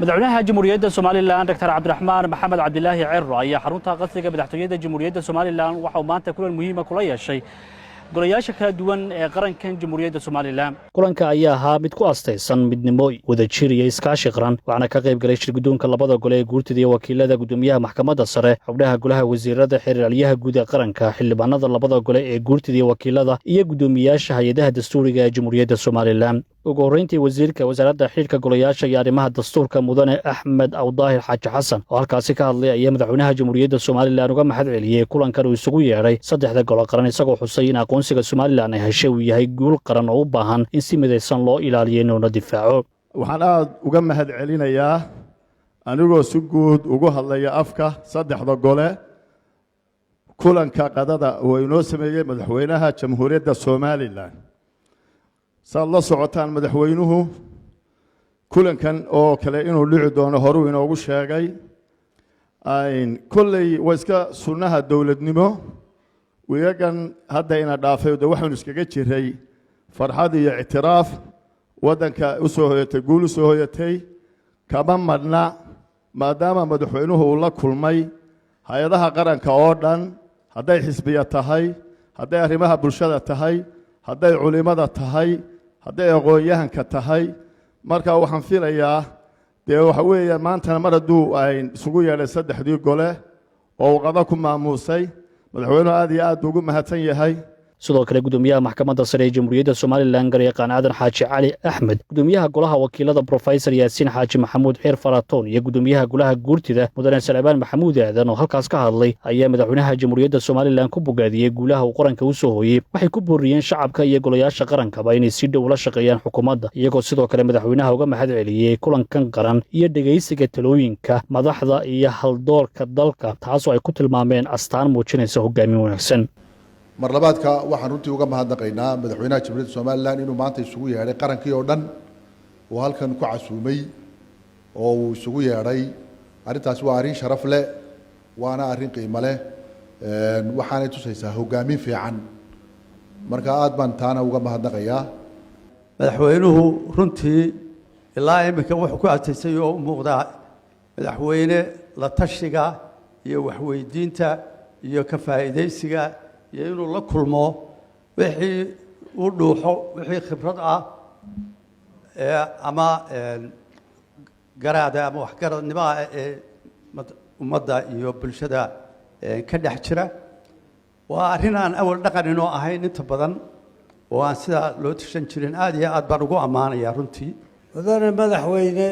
مدعونها جمهورية سوماليلاند دكتور عبد الرحمن محمد عبد الله عرة أي حرونتها قصيقة مدحتوية جمهورية سوماليلاند وحو maanta kulan muhiima kula yeeshay golayaasha kala duwan ee qarankan Jamhuuriyadda Soomaaliland. Kulanka ayaa ahaa mid ku astaysan midnimo wadajir iyo iskaashi qaran waxaana ka qayb galay shirgudoonka labada gole ee guurtida iyo wakiilada gudoomiyaha maxkamadda sare xubnaha golaha wasiirada xiriiryaha guud ee qaranka xildhibaanada labada gole ee guurtida iyo wakiilada iyo gudoomiyaasha hay'adaha dastuuriga ee Jamhuuriyadda Soomaaliland. ugu horreyntii wasiirka wasaaradda xiriirka golayaasha iyo arrimaha dastuurka mudane Axmed Awdaahir Xaaji Xasan oo halkaasi ka hadlay ayaa madaxweynaha Jamhuuriyadda Soomaaliland uga mahad celiyay kulankan uu isugu yeeray saddexda gole qaran isagoo xusay in aqoonsiga Soomaaliland ay heshay uu yahay guul qaran oo u baahan in si midaysan loo ilaaliyo noona difaaco. waxaan aad uga mahad celinayaa anigoo si guud ugu hadlaya afka saddexda gole kulanka qadada oo inoo sameeyay madaxweynaha Jamhuuriyadda Soomaaliland. saad la socotaan madaxweynuhu kulankan oo kale inuu dhici doono horuu inoogu sheegay kolley waa iska sunnaha dowladnimo weegan hadda ina dhaafay waxaanu iskaga jiray farxad iyo ictiraaf waddanka u soo hoyatay guul u soo hoyatay kama madna maadaama madaxweynuhu uu la kulmay hay-adaha qaranka oo dhan hadday xisbiya tahay hadday arrimaha bulshada tahay hadday culimada tahay hadday aqoon-yahanka tahay marka waxaan filayaa dee waxa weeye maantana mar hadduu ay isugu yeedhay saddexdii gole oo uu qada ku maamuusay madaxweynuhu aad iyo aad buu ugu mahadsan yahay. sidoo kale gudoomiyaha maxkamadda sare ee Jamhuuriyadda Soomaaliland garyaqaan aadan xaaji cali axmed gudoomiyaha golaha wakiilada professor yaasiin xaaji maxamuud xeer faratoon iyo gudoomiyaha golaha guurtida mudane salabaan maxamuud aadan oo halkaas ka hadlay ayaa madaxweynaha Jamhuuriyadda Soomaaliland ku bogaadiyay guulaha uu qaranka u soo hooyay waxay ku booriyeen shacabka iyo golayaasha qarankaba inay si dhow la shaqeeyaan xukuumadda iyagoo sidoo kale madaxweynaha uga mahad celiyay kulankan qaran iyo dhageysiga talooyinka madaxda iyo haldoorka dalka taasoo ay ku tilmaameen astaan muujinaysa hogaamin wanaagsan. marlabaadka waxaan runtii uga mahadnaqaynaa madaxweynaha Jamhuuriyadda Soomaaliland inuu maanta isugu yeeray qarankii oo dhan oo halkan ku casuumay oo uu isugu yeeray arrintaas waa arrin sharaf leh waana arrin qiimo leh waxaanay tusaysaa hogaamin fiican marka aad baan taana uga mahadnaqayaa. madaxweynuhu runtii ilaa iminka wuxuu ku adkaysay oo u muuqdaa madaxweyne la tashiga iyo waxweydiinta iyo ka faa'iidaysiga iyo inuu la kulmo wixii uu dhuuxo wixii khibrad ah ama garaada ama waxgaradnimo ah ee ummadda iyo bulshada ka dhex jira waa arrin aan awal dhaqan inoo ahayn inta badan oo aan sidaa loo tashan jirin aad iyo aad baan ugu ammaanayaa runtii. mudane madaxweyne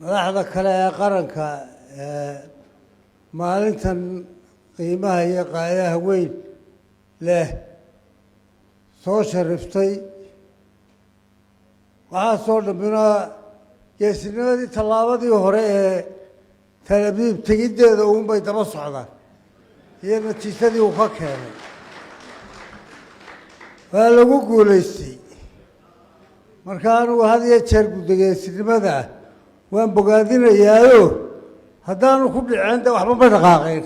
madaxda kale ee qaranka maalintan qiimaha iyo qaayaha weyn leh soo shariftay waxaa soo dhammina geesinimadii tallaabadii hore ee talabiib tegiddeeda uunbay daba socdaan iyo natiijadii uu ka keenay waa lagu guulaystay marka anugu had iyo jeer guddageesinimada ah waan bogaadinayaayo haddaanu ku dhiceen de waxba ma dhaqaaqeen.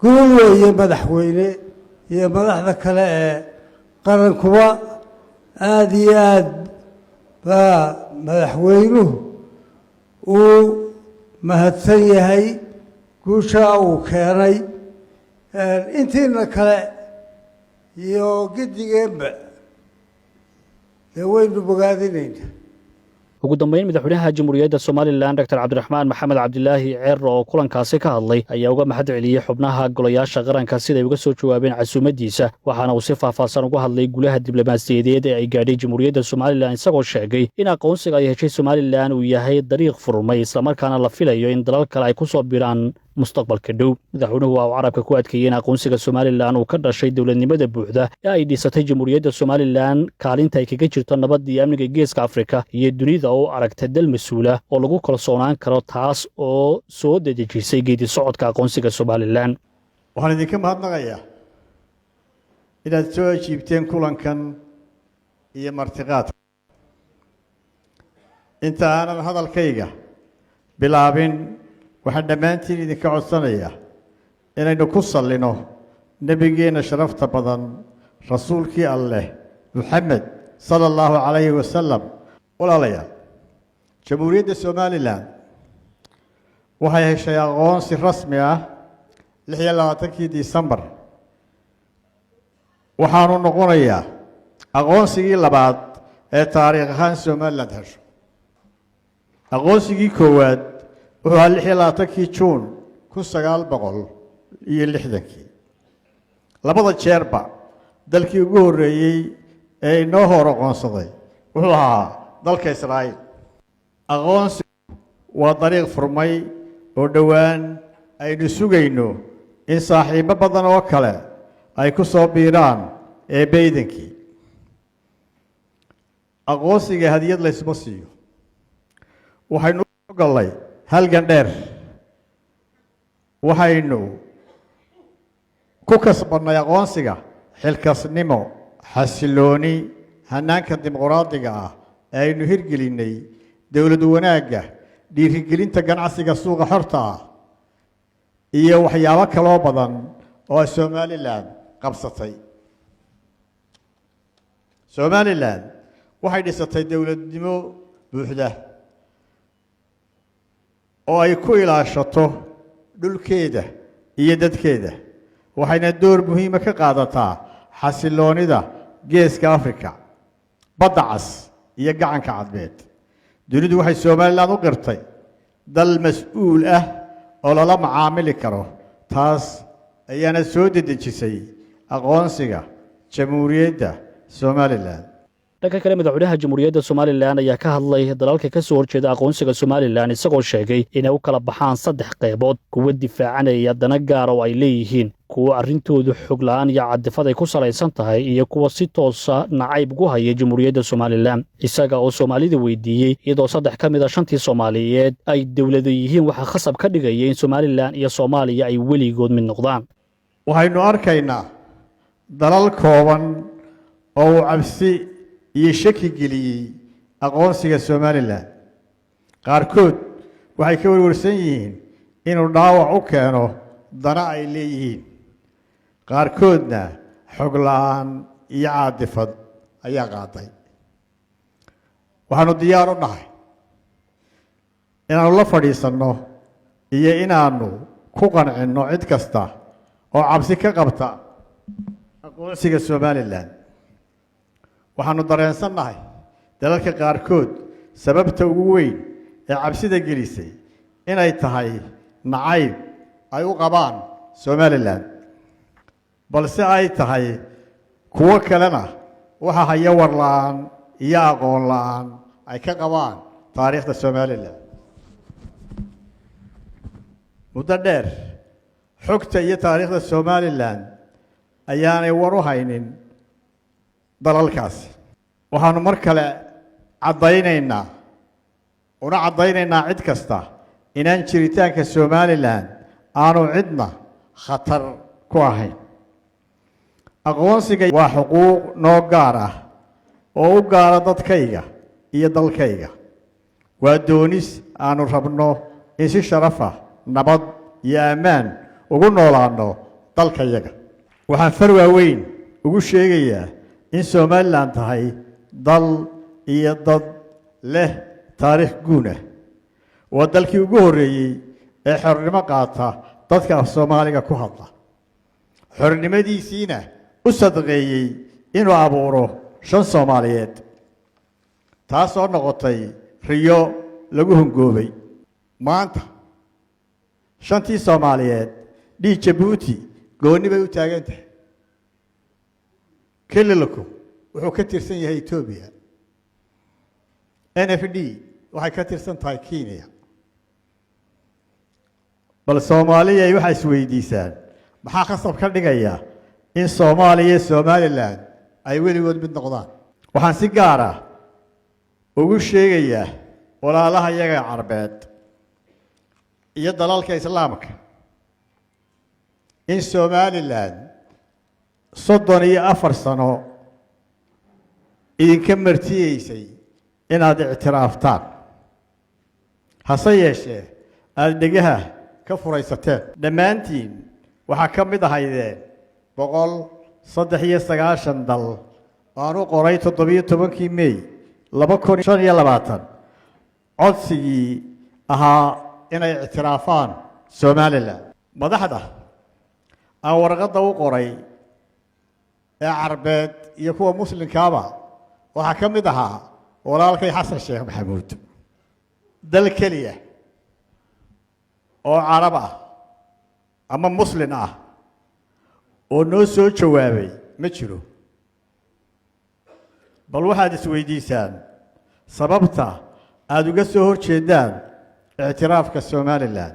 guul weeye madaxweyne iyo madaxda kale ee qarankuba aad iyo aad baa madaxweynuhu uu mahadsan yahay guushaa uu keenay intiina kale iyo giddigeenba dee waynu bogaadinaynaa. ugu dambeyn madaxweynaha Jamhuuriyadda Soomaaliland Dr. Cabdiraxmaan Maxamed Cabdilaahi Ciro oo kulankaasi ka hadlay ayaa uga mahad celiyay xubnaha golayaasha qaranka sida ay uga soo jawaabeen casuumadiisa waxaana uu si faahfaahsan uga hadlay guulaha diblomaasiyadeed ee ay gaadhay Jamhuuriyadda Soomaaliland isagoo sheegay in aqoonsiga ay heshay Soomaaliland uu yahay dariiq furmay isla markaana la filayo in dalal kale ay ku soo biiraan mustaqbalka dhow. madaxweynuhu waa uu carabka ku adkeeyay in aqoonsiga Soomaaliland uu ka dhashay dowladnimada buuxda ee ay dhisatay Jamhuuriyadda Soomaaliland kaalinta ay kaga jirto nabadda iyo amniga geeska Afrika iyo dunida oo aragta dal mas'uul ah oo lagu kalsoonaan karo taas oo soo dedejisay geedi socodka aqoonsiga Soomaaliland. waxaan idinka mahadnaqayaa inaad soo ajiibteen kulankan iyo martiqaadka. inta aanan hadalkayga bilaabin waxaan dhammaantiin idinka codsanayaa inaynu ku sallino nebigeenna sharafta badan rasuulkii alleh Muxamed sala allahu calayhi wasalam. walaalayaal jamhuuriyadda somalilan waxay heshay aqoonsi rasmi ah 26 Disembar waxaanu noqonayaa aqoonsigii labaad ee taariikh ahaan somaliland hesho aqoonsigii koowaad wuxuu ahaa 26 Juun 1960 labada jeerba dalkii ugu horeeyay ee inoo hor aqoonsaday wuxuu ahaa dalka Israa'iil aqoonsi waa dariiq furmay oo dhowaan aynu sugayno in saaxiibo badan oo kale ay ku soo biiraan ee baydankii aqoonsiga hadiyad la isma siiyo waxaynu galay halgan dheer waxaynu ku kasbanay aqoonsiga xilkasnimo xasilooni hanaanka dimuqraadiga ah ee aynu hirgelinay dawlad wanaagga dhiirigelinta ganacsiga suuqa xorta ah iyo waxyaabo kaloo badan oo Somaliland qabsatay Somaliland waxay dhisatay dawladnimo buuxda oo ay ku ilaashato dhulkeeda iyo dadkeeda waxayna door muhiim ah ka qaadataa xasiloonida geeska Afrika badda cas iyo gacanka cadmeed dunidu waxay Somaliland u qirtay dal mas'uul ah oo lala macaamili karo taas ayaana soo dedejisay aqoonsiga jamhuuriyadda Somaliland dhanka kale madaxweynaha jamhuuriyadda Somaliland ayaa ka hadlay dalalka ka soo horjeeda aqoonsiga Somaliland isagoo sheegay inay u kala baxaan 3 qaybood kuwa difaacanaya dana gaar oo ay leeyihiin kuwa arrintoodu xog la'aan iyo cadifad ay ku salaysan tahay iyo kuwa si toos ah nacayb ugu haya jamhuuriyadda Somaliland isaga oo Soomaalida weydiiyay iyadoo 3 ka mid ah 5tii Soomaaliyeed ay dawlado yihiin waxa khasab ka dhigaya in Somaliland iyo Soomaaliya ay weligood mid noqdaan waxaynu arkaynaa dalal kooban oo cabsi iyo shaki geliyay aqoonsiga Somaliland qaarkood waxay ka warwarsan yihiin inuu dhaawac u keeno dana ay leeyihiin qaarkoodna xog la'aan iyo cadifad ayaa qaaday waxaanu diyaar u nahay inaanu la fadhiisanno iyo inaanu ku qancinno cid kasta oo cabsi ka qabta aqoonsiga Somaliland waxaanu dareensannahay dalalka qaarkood sababta ugu weyn ee cabsida gelisay inay tahay nacayb ay u qabaan Somaliland balse ay tahay kuwa kalena waxa haya war la'aan iyo aqoon la'aan ay ka qabaan taariikhda Somaliland muddo dheer xogta iyo taariikhda Somaliland ayaanay war u haynin dalalkaasi waxaanu mar kale cadaynaynaa cid kasta inaan jiritaanka Somaliland aanu cidna khatar ku ahayn aqoonsiga waa xuquuq noo gaar ah oo u gaara dadkayga iyo dalkayga waa doonis aanu rabno in si sharaf ah nabad iyo ammaan ugu noolaano dalkayaga waxaan far waaweyn ugu sheegayaa in Somaliland tahay dal iyo dad leh taariikh guun ah waa dalkii ugu horeeyay ee xornimo qaata dadka Soomaaliga ku hadla xornimadiisiina u sadaqeeyay inuu abuuro 5 Soomaaliyeed taasoo noqotay riyo lagu hungoobay maanta 5tii Soomaaliyeed Djibouti gooni bay u taagan tahay Kililku wuxuu ka tirsan yahay Ethiopia NFD waxay ka tirsan tahay Kenya bal Soomaaliya waxay isweydiisaan maxaa khasab ka dhigaya in Soomaaliya iyo Somaliland ay weligood mid noqdaan waxaan si gaar ah ugu sheegayaa walaalaha iyaga Carbeed iyo dalalka Islaamka in Somaliland 34 sano idinka martiyeysay inaad ictiraaftaan hase yeeshee aad dhegaha ka furaysateen dhammaantiin waxaa ka mid ahaydeen 193 dal aanu qoray 17 May 2025 codsigii ahaa inay ictiraafaan somalilan madaxda aan warqadda u qoray ee carbeed iyo kuwa muslimkaaba waxaa ka mid ahaa walaalkay xasan sheekh maxamuud dal keliya oo carab ah ama muslin ah oo noo soo jawaabay ma jiro bal waxaad isweydiisaan sababta aad uga soo horjeedaan ictiraafka somalilan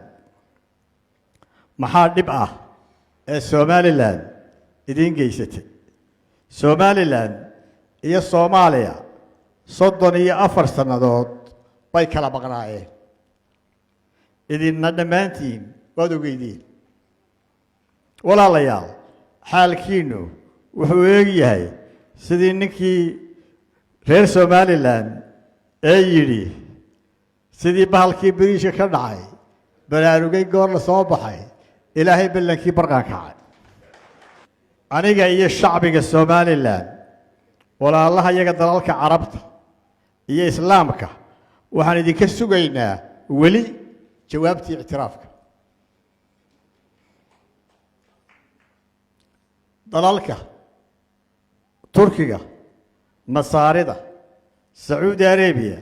maxaa dhib ah ee somalilan idiin geysatay somalilan iyo soomaaliya 34 sannadood bay kala maqnaayeen idinna dhammaantiin waad ogeydeen walaalayaal xaalkiinnu wuxuu eegyahay sidii ninkii reer somalilan ee yidhi sidii bahalkii bariishka ka dhacay baraarugay goor la soo baxay ilaahay ballankii barqaan kacay aniga iyo shacbiga somalilan walaalaha iyaga dalalka carabta iyo islaamka waxaan idinka sugaynaa weli jawaabtii ictiraafka dalalka turkiga masaarida sacuudi arabiya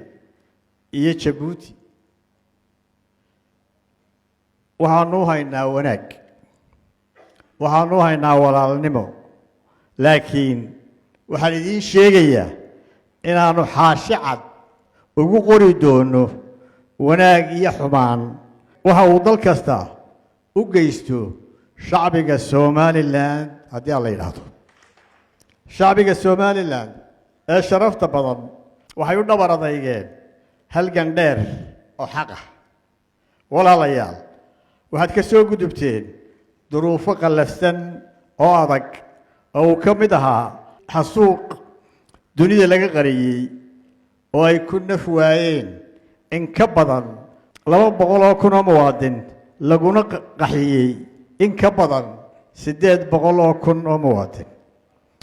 iyo jabuuti waxaanu haynaa wanaag waxaanu haynaa walaalnimo laakiin waxaan idiin sheegayaa inaanu xaashi cad ugu qori doono wanaag iyo xumaan waxa uu dal kasta u geysto shacbiga somalilan haddii aan la yidhaahdo shacbiga somalilan ee sharafta badan waxay u dhabar adeygeen halgan dheer oo xaq ah walaalayaal waxaad ka soo gudubteen duruufo qallafsan oo adag oo uu ka mid ahaa xasuuq dunida laga qariyey oo ay ku naf waayeen in ka badan 200 kun oo muwaadin laguna qaxiyey in ka badan 800 kun oo muwaadin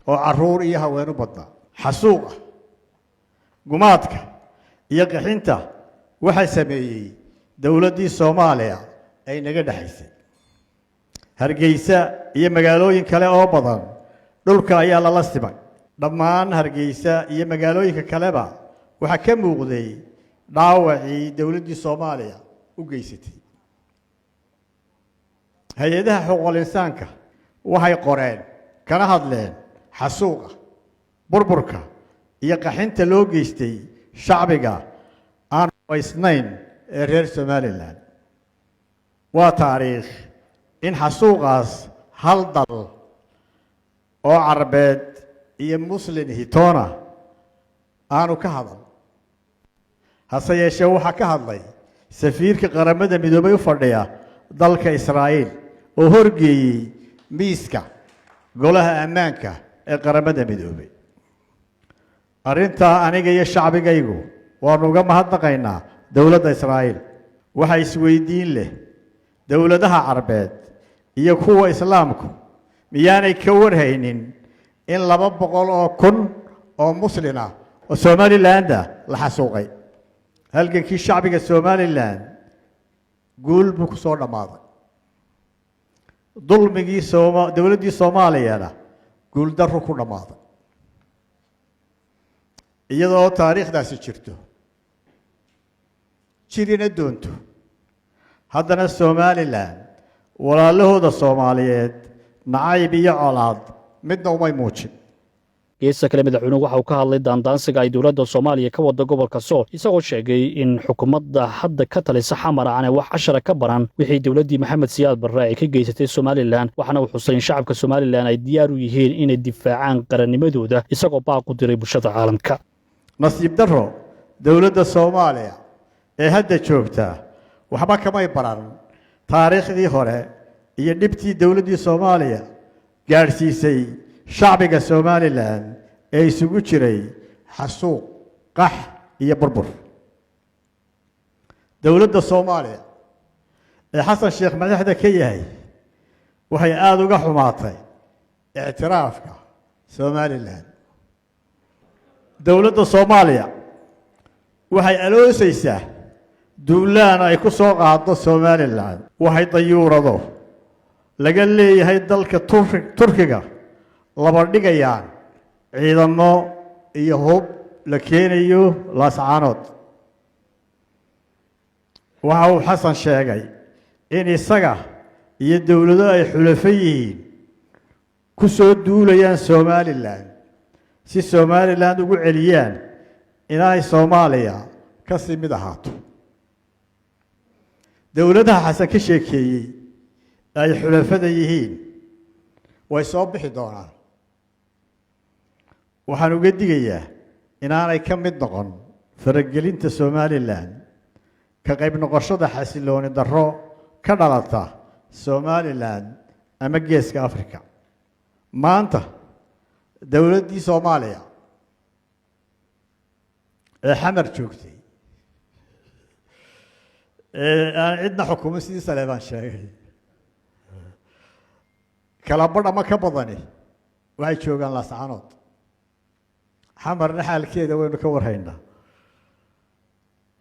oo carruur iyo haween u badnaa xasuuqa gumaadka iyo qaxinta waxaa sameeyey dowladdii soomaaliya ay naga dhexaysay hargeysa iyo magaalooyin kale oo badan dhulka ayaa lala simay dhammaan hargeysa iyo magaalooyinka kaleba waxaa ka muuqday dhaawacii dowladdii soomaaliya u geysatay hay-adaha xuquuqul insaanka waxay qoreen kana hadleen xasuuqa burburka iyo qaxinta loo geystay shacbiga aan rumaysnayn ee reer somalilan waa taariikh in xasuuqaas hal dal oo carabeed iyo muslin hitoona aanu ka hadal hase yeeshee waxaa ka hadlay safiirka qaramada midoobay u fadhiya dalka israa'iil oo horgeeyey miiska golaha ammaanka ee qaramada midoobay arrintaa aniga iyo shacbigaygu waanu uga mahadnaqaynaa dowladda israa'iil waxaa isweydiin leh dowladaha carabeed iyo kuwa islaamku miyaanay ka warhaynin in 200 kun oo muslin ah oo somalilanda la xasuuqay halgankii shacbiga somalilan guul buu ku soo dhammaaday dulmigii dowladdii soomaaliyana guuldarru ku dhammaaday iyadoo taariikhdaasi jirto jirina doonto haddana somalilan walaalahooda soomaaliyeed nacayb iyo colaad midna umay muujin geesta kale madaxweynuhu waxa uu ka hadlay daandaansiga ay dowladda soomaaliya ka wada gobolka sool isagoo sheegay in xukuumadda hadda ka talisa xamar aanay wax cashara ka baran wixii dowladdii maxamed siyaad barre ay ka geysatay somalilan waxaana uu xusay in shacabka somalilan ay diyaar u yihiin inay difaacaan qarannimadooda isagoo baaq u diray bulshada caalamka nasiib darro dowladda soomaaliya ee hadda joogta waxba kamay baran taariikhdii hore iyo dhibtii dowladdii soomaaliya gaadhsiisay shacbiga somalilan ee isugu jiray xasuuq qax iyo burbur dowladda soomaaliya ee xasan sheekh madaxda ka yahay waxay aada uga xumaatay ictiraafka somalilan dowladda soomaaliya waxay aloosaysaa duulaan ay ku soo qaado Somaliland waxay dayuurado laga leeyahay dalka Turkiga laba dhigayaan ciidamo iyo hub la keenayo Laascaanood waxa uu Xasan sheegay in isaga iyo dawlado ay xulafo yihiin ku soo duulayaan Somaliland si Somaliland ugu celiyaan inay Soomaaliya ka sii mid ahaato dawladaha Xasan ka sheekeeyay ay xulafada yihiin way soo bixi doonaan waxaan uga digayaa inaanay ka mid noqon faragelinta Somaliland ka qayb noqoshada xasilooni darro ka dhalata Somaliland ama geeska Afrika maanta dawladdii Soomaaliya ee xamar joogtay aan cidna xukuumo sidii Saleebaan sheegay kala badh ama ka badani waxay joogaan Laascaanood xamarna xaalkeeda waynu ka warhaynaa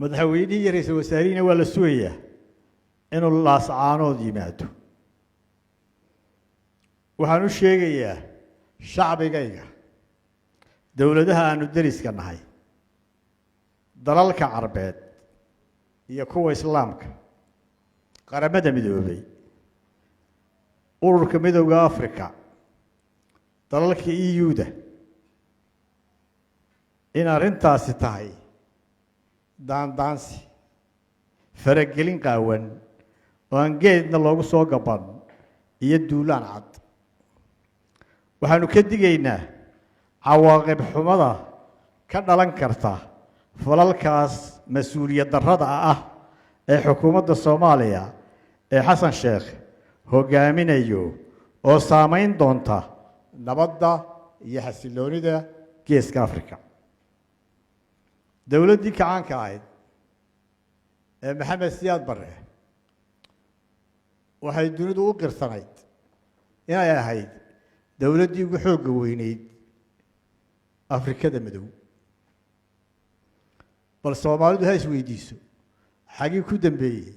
madaxweynihii iyo ra'iisul wasaarihina waa la sugayaa inuu Laascaanood yimaado waxaan u sheegayaa shacbigayga dawladaha aanu dariska nahay dalalka Carbeed iyo kuwa Islaamka qaramada midoobay ururka midowga Afrika dalalka EU-da in arrintaasi tahay daandaansi faragelin qaawan oo aan geedna loogu soo gaban iyo duulaan cad waxaanu ka digaynaa cawaaqib xumada ka dhalan karta falalkaas mas'uuliyad darrada ah ee xukuumadda Soomaaliya ee Xasan Sheekh hogaaminayo oo saameyn doonta nabadda iyo xasiloonida geeska Afrika dawladdii kacaanka ahayd ee Maxamed Siyaad Barre waxay dunidu u qirsanayd inay ahayd dawladdii ugu xoogga weynayd Afrikada madow bal Soomaalidu ha isweydiiso xagii ku dambeeyay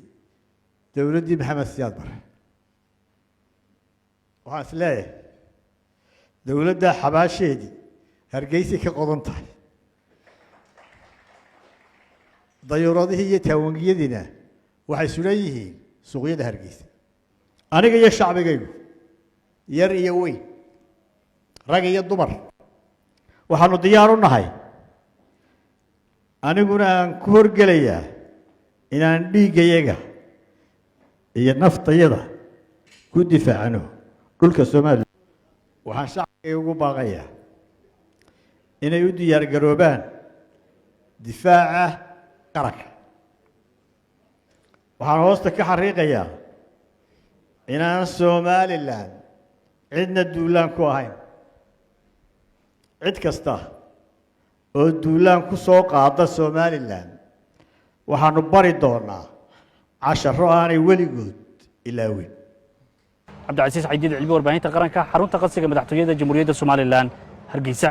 dawladdii Maxamed Siyaad Barre waxaan isleeyahay dawladda xabaasheedii Hargeysa ka qodan tahay dayuuradihii iyo taawangiyadiina waxay sulan yihiin suuqyada Hargeysa aniga iyo shacbigaygu yar iyo weyn rag iyo dumar waxaanu diyaar u nahay aniguna aan ku horgelayaa inaan dhiigayaga iyo naftayada ku difaacno dhulka Soomaaliya waxaan shacbiga ugu baaqayaa inay u diyaar garoobaan difaaca qaranka waxaan hoosta ka xariiqayaa inaan Somaliland cidna duulaan ku ahayn cid kasta oo duulaan ku soo qaada Somaliland waxaanu bari doonaa casharo aanay weligood ilaawin cabdicasiis Ciidiid cilmi warbaahinta qaranka xarunta qasiga madaxtooyada Jamhuuriyadda Somaliland Hargeysa